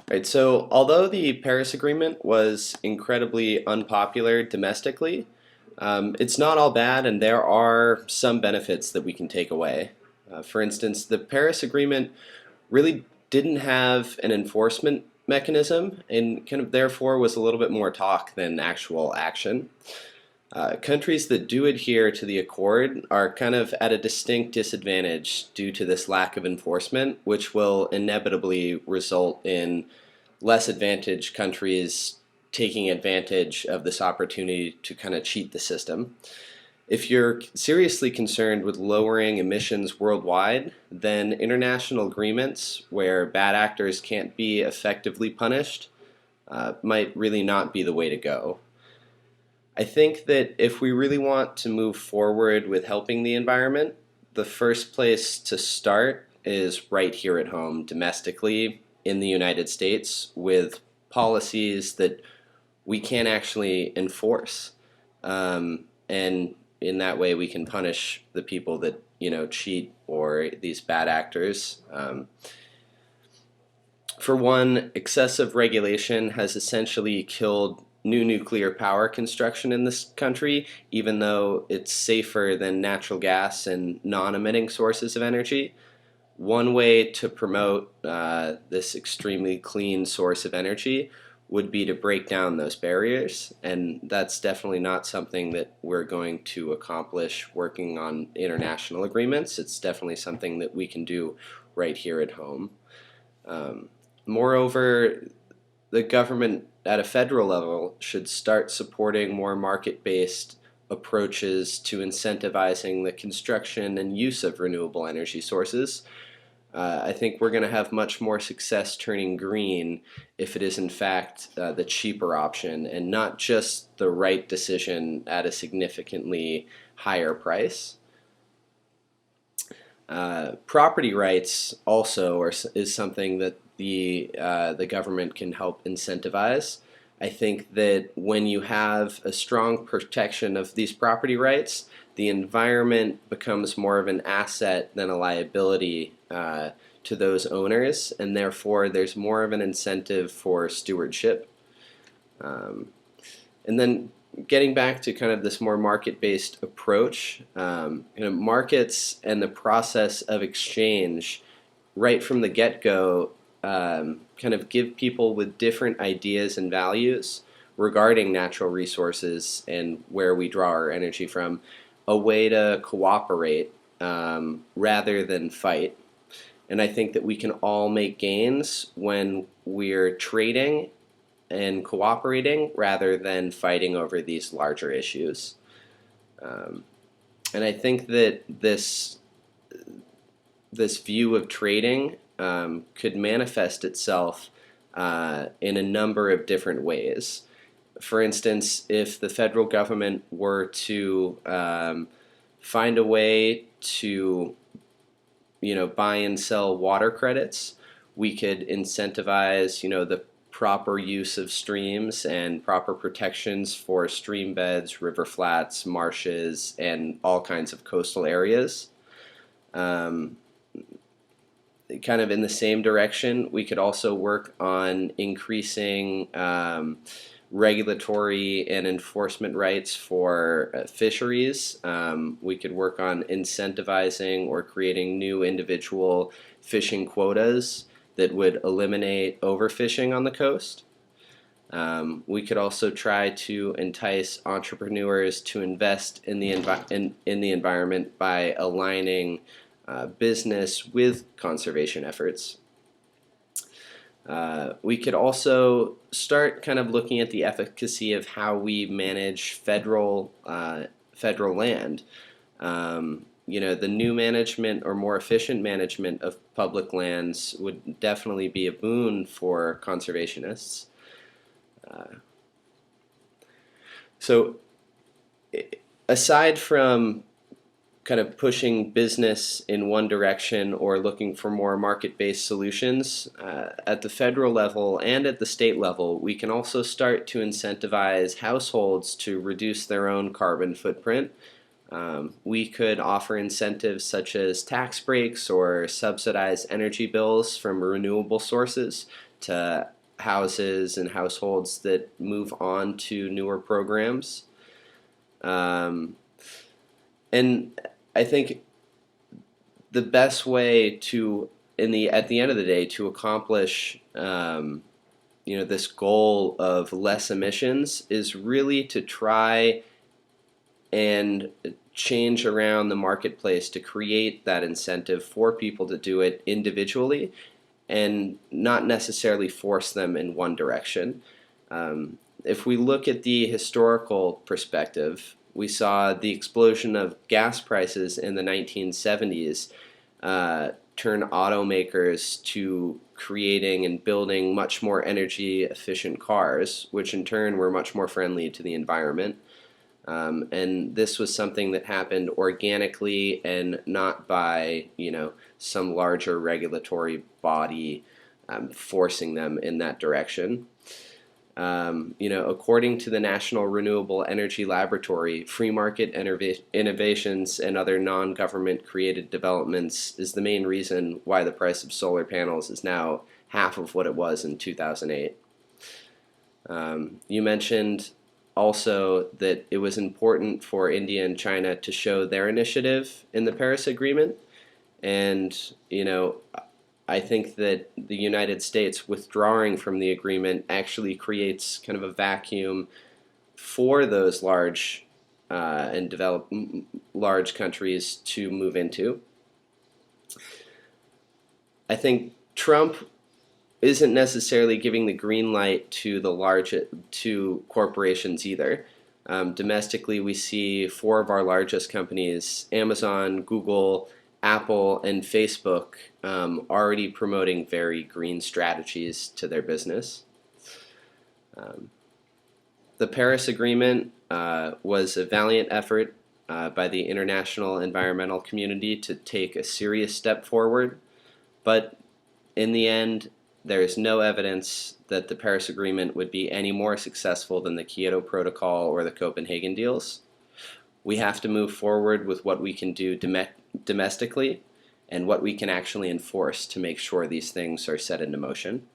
Right, so although the Paris Agreement was incredibly unpopular domestically, it's not all bad, and there are some benefits that we can take away. For instance, the Paris Agreement really didn't have an enforcement mechanism and kind of therefore was a little bit more talk than actual action. Countries that do adhere to the accord are kind of at a distinct disadvantage due to this lack of enforcement, which will inevitably result in less advantaged countries taking advantage of this opportunity to kind of cheat the system. If you're seriously concerned with lowering emissions worldwide, then international agreements where bad actors can't be effectively punished might really not be the way to go. I think that if we really want to move forward with helping the environment, the first place to start is right here at home, domestically in the United States, with policies that we can actually enforce. And in that way, we can punish the people that cheat or these bad actors. For one, excessive regulation has essentially killed new nuclear power construction in this country, even though it's safer than natural gas and non emitting sources of energy. One way to promote this extremely clean source of energy would be to break down those barriers, and that's definitely not something that we're going to accomplish working on international agreements. It's definitely something that we can do right here at home. Um, Moreover, the government at a federal level should start supporting more market based approaches to incentivizing the construction and use of renewable energy sources. I think we're going to have much more success turning green if it is, in fact, the cheaper option and not just the right decision at a significantly higher price. Property rights also is something that the government can help incentivize. I think that when you have a strong protection of these property rights, the environment becomes more of an asset than a liability to those owners, and therefore there's more of an incentive for stewardship. Um, and then getting back to kind of this more market-based approach, markets and the process of exchange right from the get-go kind of give people with different ideas and values regarding natural resources and where we draw our energy from a way to cooperate rather than fight. And I think that we can all make gains when we're trading and cooperating rather than fighting over these larger issues. Um, and I think that this view of trading could manifest itself in a number of different ways. For instance, if the federal government were to find a way to buy and sell water credits, we could incentivize the proper use of streams and proper protections for stream beds, river flats, marshes, and all kinds of coastal areas. Um, Kind of in the same direction, we could also work on increasing regulatory and enforcement rights for fisheries. We could work on incentivizing or creating new individual fishing quotas that would eliminate overfishing on the coast. We could also try to entice entrepreneurs to invest in in the environment by aligning business with conservation efforts. We could also start kind of looking at the efficacy of how we manage federal land. The new management or more efficient management of public lands would definitely be a boon for conservationists. Uh, so, aside from kind of pushing business in one direction or looking for more market-based solutions, at the federal level and at the state level, we can also start to incentivize households to reduce their own carbon footprint. We could offer incentives such as tax breaks or subsidize energy bills from renewable sources to houses and households that move on to newer programs. Um, and I think the best way to, at the end of the day, to accomplish this goal of less emissions is really to try and change around the marketplace to create that incentive for people to do it individually and not necessarily force them in one direction. If we look at the historical perspective, we saw the explosion of gas prices in the 1970s turn automakers to creating and building much more energy efficient cars, which in turn were much more friendly to the environment. And this was something that happened organically and not by, some larger regulatory body forcing them in that direction. According to the National Renewable Energy Laboratory, free market innovations and other non-government created developments is the main reason why the price of solar panels is now half of what it was in 2008. You mentioned also that it was important for India and China to show their initiative in the Paris Agreement. And, I think that the United States withdrawing from the agreement actually creates kind of a vacuum for those large countries to move into. I think Trump isn't necessarily giving the green light to corporations either. Domestically, we see four of our largest companies, Amazon, Google, Apple, and Facebook, already promoting very green strategies to their business. The Paris Agreement was a valiant effort by the international environmental community to take a serious step forward, but in the end, there is no evidence that the Paris Agreement would be any more successful than the Kyoto Protocol or the Copenhagen deals. We have to move forward with what we can do domestically and what we can actually enforce to make sure these things are set into motion.